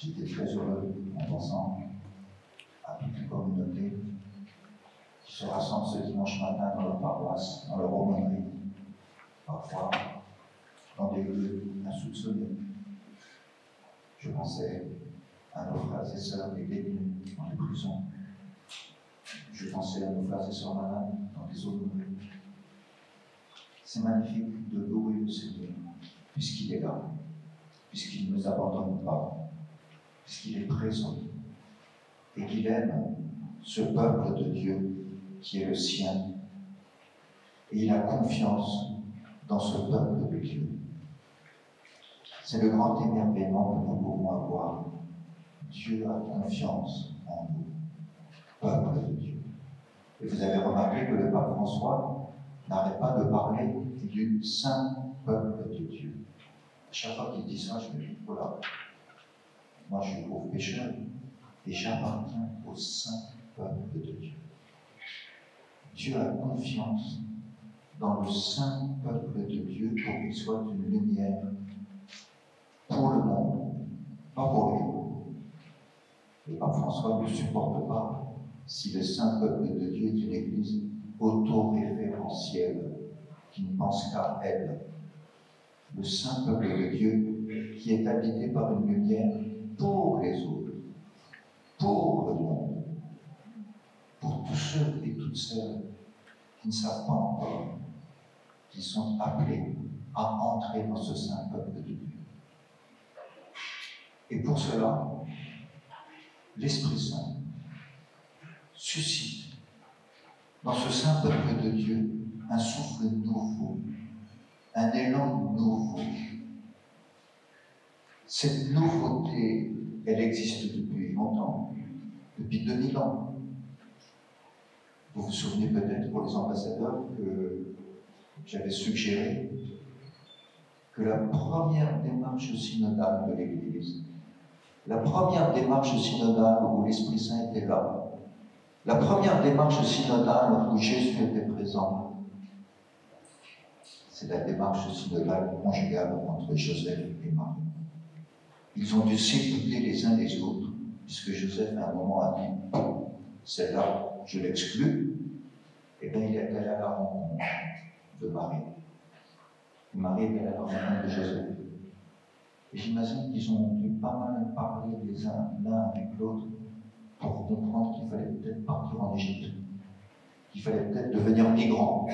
J'étais très heureux en pensant à toute une communauté qui se rassemble ce dimanche matin dans leur paroisse, dans leur aumônerie, parfois dans des lieux insoupçonnés. Je pensais à nos frères et sœurs détenus dans les prisons. Je pensais à nos frères et sœurs malades dans les aumôneries. C'est magnifique de louer le Seigneur, puisqu'il est là, puisqu'il ne nous abandonne pas, puisqu'il est présent, et qu'il aime ce peuple de Dieu qui est le sien. Et il a confiance dans ce peuple de Dieu. C'est le grand émerveillement que nous pouvons avoir. Dieu a confiance en nous, peuple de Dieu. Et vous avez remarqué que le pape François n'arrête pas de parler du saint peuple de Dieu. À chaque fois qu'il dit ça, je me dis, voilà, moi je suis pauvre pécheur et j'appartiens au saint peuple de Dieu. Dieu a confiance dans le saint peuple de Dieu pour qu'il soit une lumière pour le monde, pas pour lui. Le pape François ne supporte pas si le saint peuple de Dieu est une église autoréférentielle qui ne pense qu'à elle. Le saint peuple de Dieu qui est habité par une lumière pour les autres, pour le monde, pour tous ceux et toutes celles qui ne savent pas encore, qui sont appelés à entrer dans ce saint peuple de Dieu. Et pour cela, l'Esprit Saint suscite dans ce saint peuple de Dieu un souffle nouveau, un élan nouveau. Cette nouveauté, elle existe depuis longtemps, depuis 2000 ans. Vous vous souvenez peut-être pour les ambassadeurs que j'avais suggéré que la première démarche synodale de l'Église, la première démarche synodale où l'Esprit Saint était là, la première démarche synodale où Jésus était présent, c'est la démarche synodale conjugale entre Joseph et Marie. Ils ont dû s'écouter les uns les autres, puisque Joseph à un moment a dit, celle-là, je l'exclus, et bien il est allé à la rencontre de Marie. Et Marie est allée à la rencontre de Joseph. Et j'imagine qu'ils ont dû pas mal parler les uns l'un avec l'autre pour comprendre qu'il fallait peut-être partir en Égypte, qu'il fallait peut-être devenir migrant.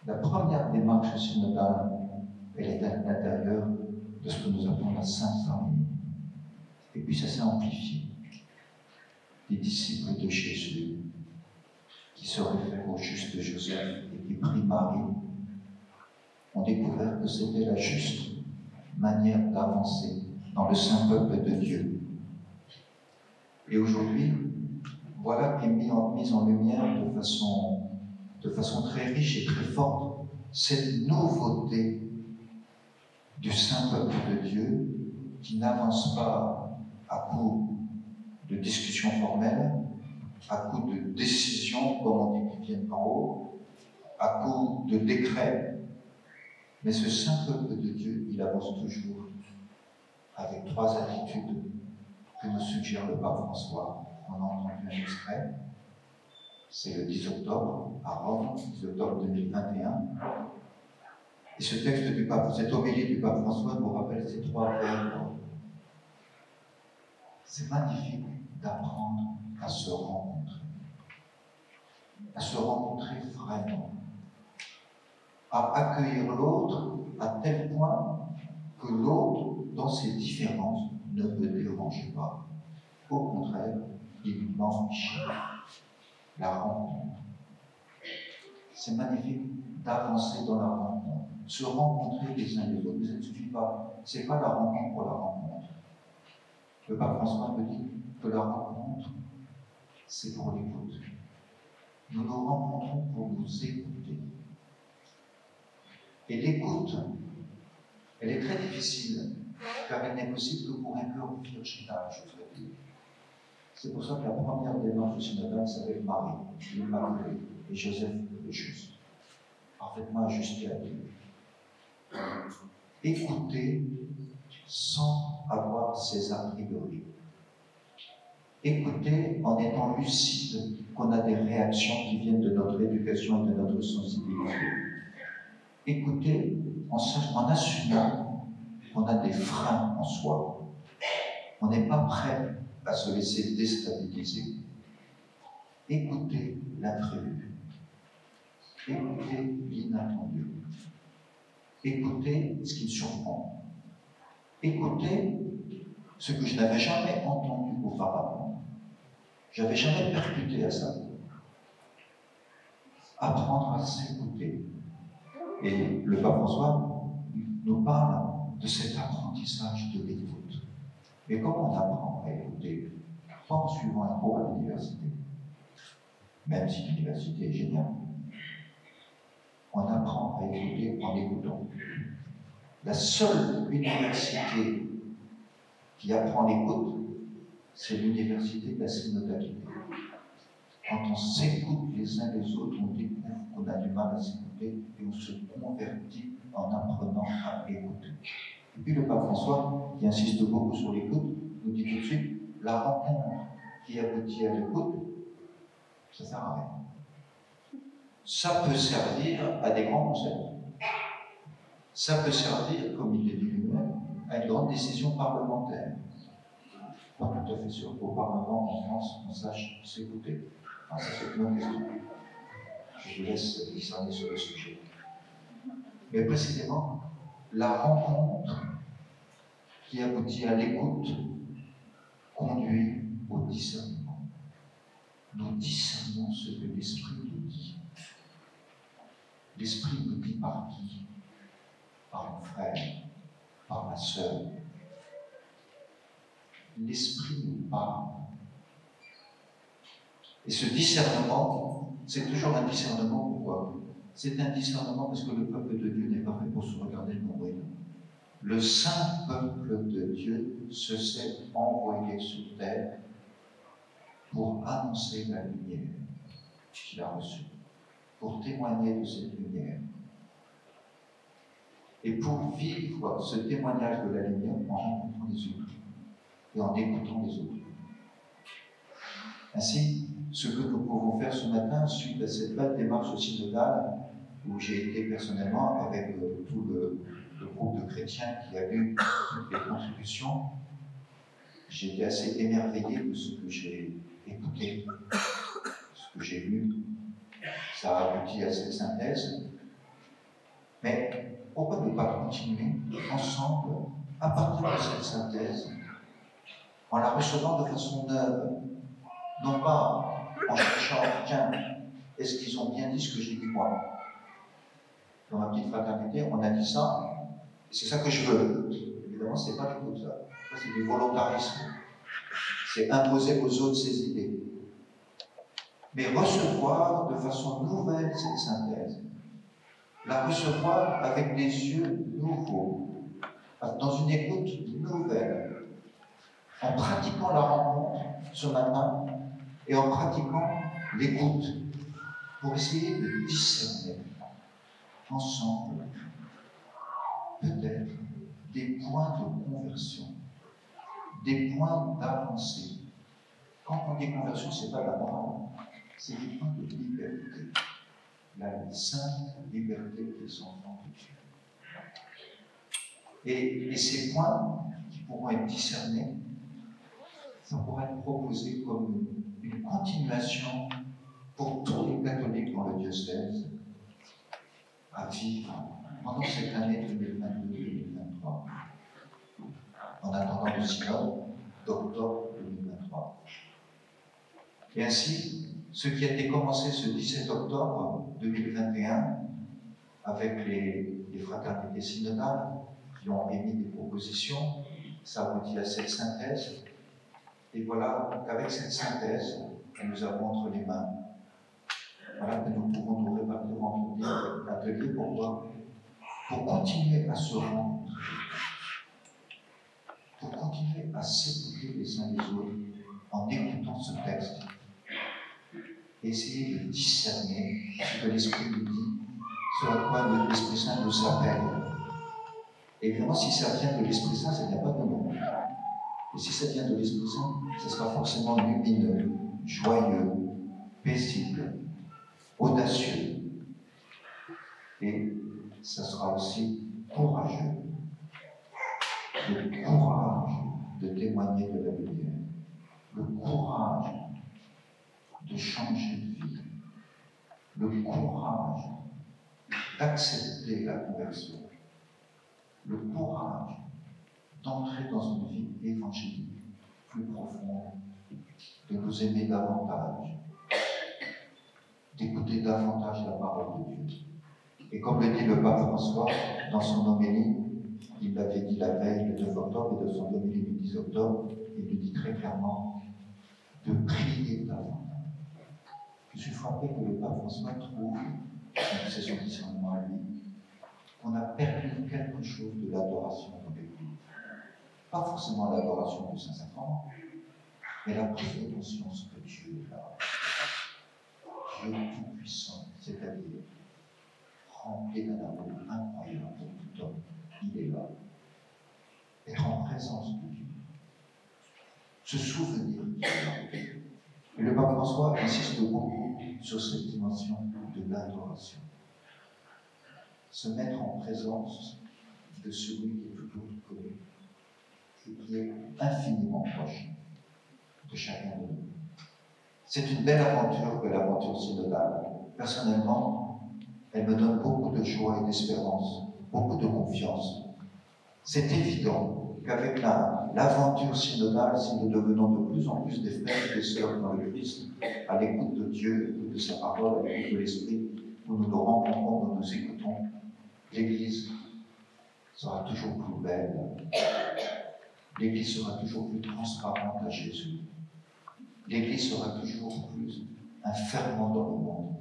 La première démarche synodale, elle est à l'intérieur de ce que nous appelons la Sainte Famille. Et puis ça s'est amplifié. Les disciples de Jésus, qui se réfèrent au juste Joseph et qui prient Marie, ont découvert que c'était la juste manière d'avancer dans le saint peuple de Dieu. Et aujourd'hui, voilà qui est mis en lumière de façon très riche et très forte cette nouveauté du saint peuple de Dieu qui n'avance pas à coup de discussions formelles, à coup de décisions, comme on dit, qui viennent d'en haut, à coup de décrets. Mais ce saint peuple de Dieu, il avance toujours avec 3 attitudes que nous suggère le pape François. On a entendu un extrait. C'est le 10 octobre à Rome, 10 octobre 2021. Et ce texte du pape, cette homélie du pape François nous rappelle ces 3 verbes. C'est magnifique d'apprendre à se rencontrer vraiment, à accueillir l'autre à tel point que l'autre, dans ses différences, ne me dérange pas. Au contraire, il m'enrichit. La rencontre. C'est magnifique d'avancer dans la rencontre, se rencontrer les uns les autres. Mais ça ne suffit pas. Ce n'est pas la rencontre pour la rencontre. Le pape François me dit que la rencontre, c'est pour l'écoute. Nous nous rencontrons pour nous écouter. Et l'écoute, elle est très difficile, car elle n'est possible que pour un cœur virginal, je voudrais dire. C'est pour ça que la première démarche synodale s'appelle Marie, l'Immaculée, et Joseph le Juste, parfaitement ajusté à Dieu. Écouter sans avoir ces a priori. Écouter en étant lucide qu'on a des réactions qui viennent de notre éducation et de notre sensibilité. Écouter en assumant qu'on a des freins en soi. On n'est pas prêt à se laisser déstabiliser. Écouter l'imprévu. Écouter l'inattendu. Écouter ce qui me surprend. Écouter ce que je n'avais jamais entendu auparavant. Je n'avais jamais percuté à ça. Apprendre à s'écouter. Et le pape François nous parle de cet apprentissage de l'écoute. Mais comment on apprend à écouter? Pas en suivant un cours à l'université, même si l'université est géniale. On apprend à écouter en écoutant. La seule université qui apprend l'écoute, c'est l'université de la synodalité. Quand on s'écoute les uns les autres, on découvre qu'on a du mal à s'écouter et on se convertit en apprenant à écouter. Et puis le pape François, qui insiste beaucoup sur l'écoute, nous dit tout de suite, la rencontre qui aboutit à l'écoute, ça ne sert à rien. Ça peut servir à des grands concepts. Ça peut servir, comme il l'a dit lui-même, à une grande décision parlementaire. Pas tout à fait sûr qu'auparavant, en France, on sache s'écouter. Enfin, ça, c'est une autre question. Je vous laisse discerner sur le sujet. Mais précisément, la rencontre qui aboutit à l'écoute conduit au discernement. Nous discernons ce que l'Esprit nous dit. L'Esprit nous dit par qui? Par mon frère, par ma sœur. L'Esprit nous parle. Et ce discernement, c'est toujours un discernement. Pourquoi? C'est un discernement parce que le peuple de Dieu n'est pas fait pour se regarder le nombril. Le saint peuple de Dieu se sait envoyé sur terre pour annoncer la lumière qu'il a reçue, pour témoigner de cette lumière. Et pour vivre ce témoignage de la lumière en rencontrant les autres et en écoutant les autres. Ainsi, ce que nous pouvons faire ce matin, suite à cette belle démarche synodale, où j'ai été personnellement avec tout le groupe de chrétiens qui a lu toutes les contributions, j'ai été assez émerveillé de ce que j'ai écouté, ce que j'ai lu. Ça a abouti à cette synthèse. Mais pourquoi ne pas continuer ensemble, à partir de cette synthèse, en la recevant de façon neuve, non pas en cherchant, tiens, est-ce qu'ils ont bien dit ce que j'ai dit moi? Dans ma petite fraternité, on a dit ça, et c'est ça que je veux. Évidemment, c'est pas l'écoute, ça. Ça, c'est du volontarisme. C'est imposer aux autres ses idées. Mais recevoir de façon nouvelle cette synthèse. La recevoir avec des yeux nouveaux, dans une écoute nouvelle, en pratiquant la rencontre ce matin et en pratiquant l'écoute pour essayer de discerner ensemble peut-être des points de conversion, des points d'avancée. Quand on dit conversion, ce n'est pas la morale, c'est des points de liberté, la sainte liberté des enfants de Dieu. Et ces points qui pourront être discernés, ça pourrait être proposé comme une continuation pour tous les catholiques dans le diocèse à vivre pendant cette année 2022-2023, en attendant le synode d'octobre 2023. Et ainsi, ce qui a été commencé ce 17 octobre 2021 avec les fraternités synodales qui ont émis des propositions, ça aboutit à cette synthèse. Et voilà qu'avec cette synthèse que nous avons entre les mains, voilà que nous pouvons nous répartir entre des ateliers. Pourquoi? Pour continuer à se rencontrer, pour continuer à s'écouter les uns les autres en écoutant ce texte, et essayer de discerner ce que l'Esprit nous dit, ce à quoi l'Esprit Saint nous appelle. Et évidemment, si ça vient de l'Esprit Saint, ça ne vient pas de nous. Et si ça vient de l'Esprit Saint, ce sera forcément lumineux, joyeux, paisible, audacieux. Et ça sera aussi courageux. Le courage de témoigner de la lumière. Le courage de changer de vie. Le courage d'accepter la conversion. Le courage d'entrer dans une vie évangélique plus profonde, de nous aimer davantage, d'écouter davantage la parole de Dieu. Et comme le dit le pape François dans son homélie, il l'avait dit la veille, le 9 octobre, et de son homélie du 10 octobre, il le dit très clairement, de prier davantage. Je suis frappé que le pape François trouve, c'est son discernement à lui, qu'on a perdu quelque chose de l'adoration dans l'Église. Pas forcément l'adoration du Saint-Sacrement, mais la prise de conscience que Dieu est là. Dieu tout-puissant, c'est-à-dire rempli d'un amour incroyable pour tout homme, il est là. Et en présence de Dieu. Se souvenir qu'il est là. Et le pape François insiste beaucoup sur cette dimension de l'adoration. Se mettre en présence de celui qui est tout autre que nous et qui est infiniment proche de chacun de nous. C'est une belle aventure que l'aventure synodale. Personnellement, elle me donne beaucoup de joie et d'espérance, beaucoup de confiance. C'est évident qu'avec l'aventure synodale, si nous devenons de plus en plus des frères et des sœurs dans le Christ, à l'écoute de Dieu, à l'écoute de sa parole, à l'écoute de l'Esprit, où nous nous rencontrons, nous nous écoutons, l'Église sera toujours plus belle. L'Église sera toujours plus transparente à Jésus. L'Église sera toujours plus un ferment dans le monde.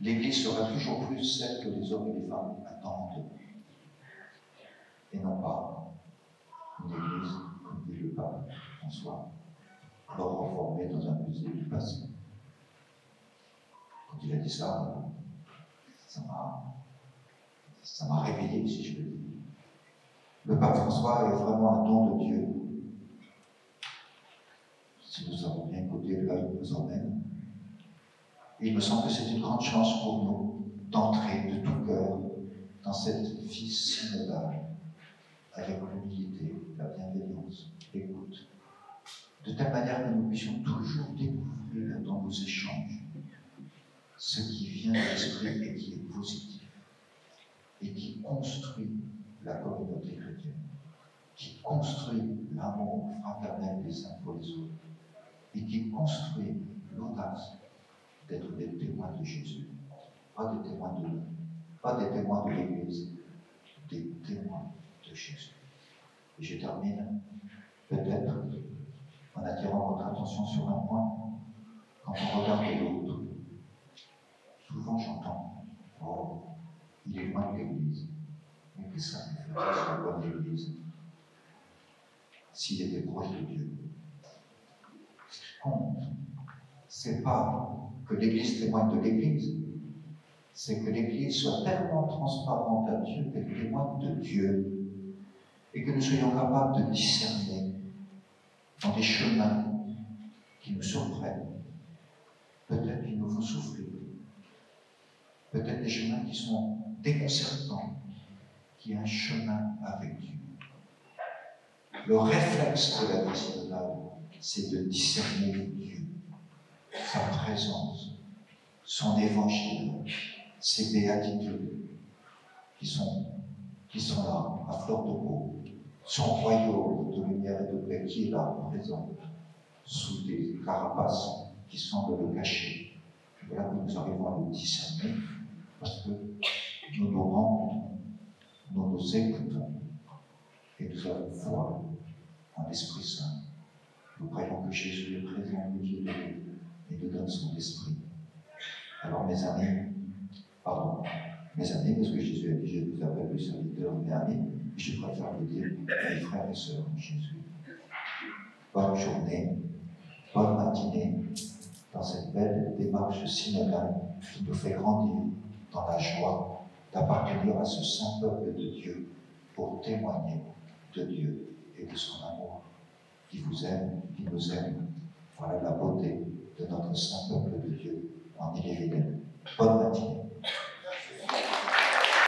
L'Église sera toujours plus celle que les hommes et les femmes attendent. Et non pas une Église, comme dit le pape François, alors reformée dans un musée du passé. Quand il a dit ça, ça m'a réveillé, si je veux dire. Le pape François est vraiment un don de Dieu. Si nous avons bien écouté là où il nous emmène. Et il me semble que c'est une grande chance pour nous d'entrer de tout cœur dans cette vie synodale, avec l'humilité, la bienveillance, l'écoute, de telle manière que nous puissions toujours découvrir dans nos échanges ce qui vient de l'esprit et qui est positif, et qui construit la communauté chrétienne, qui construit l'amour fraternel les uns pour les autres, et qui construit l'audace d'être des témoins de Jésus, pas des témoins de nous, pas des témoins de l'Église, des témoins de Jésus. Et je termine peut-être en attirant votre attention sur un point. Quand on regarde l'autre, souvent j'entends « Oh, il est loin de l'Église. » Mais qu'est-ce que ça me fait sur le loin de l'Église s'il était proche de Dieu? Ce qui compte, c'est pas que l'Église témoigne de l'Église, c'est que l'Église soit tellement transparente à Dieu qu'elle témoigne de Dieu et que nous soyons capables de discerner dans des chemins qui nous surprennent. Peut-être qu'il nous faut souffrir. Peut-être des chemins qui sont déconcertants, qu'il y a un chemin avec Dieu. Le réflexe de la vie synodale, c'est de discerner Dieu, sa présence, son évangile, ses béatitudes qui sont là, à fleur de peau, son royaume de lumière et de paix qui est là, présent, sous des carapaces qui semblent le cacher. Et voilà que nous arrivons à le discerner, parce que nous nous rencontrons, nous nous écoutons, et nous avons foi en l'Esprit Saint. Nous croyons que Jésus est présent au milieu de nous et nous donne son esprit. Alors mes amis, parce que Jésus a dit, je vous appelle le serviteur, mes amis, je préfère vous dire, mes frères et sœurs en Jésus. Bonne journée, bonne matinée, dans cette belle démarche synodale qui nous fait grandir dans la joie d'appartenir à ce saint peuple de Dieu pour témoigner de Dieu et de son amour qui vous aime, qui nous aime. Voilà la beauté de notre saint peuple de Dieu en Ille-et-Vilaine.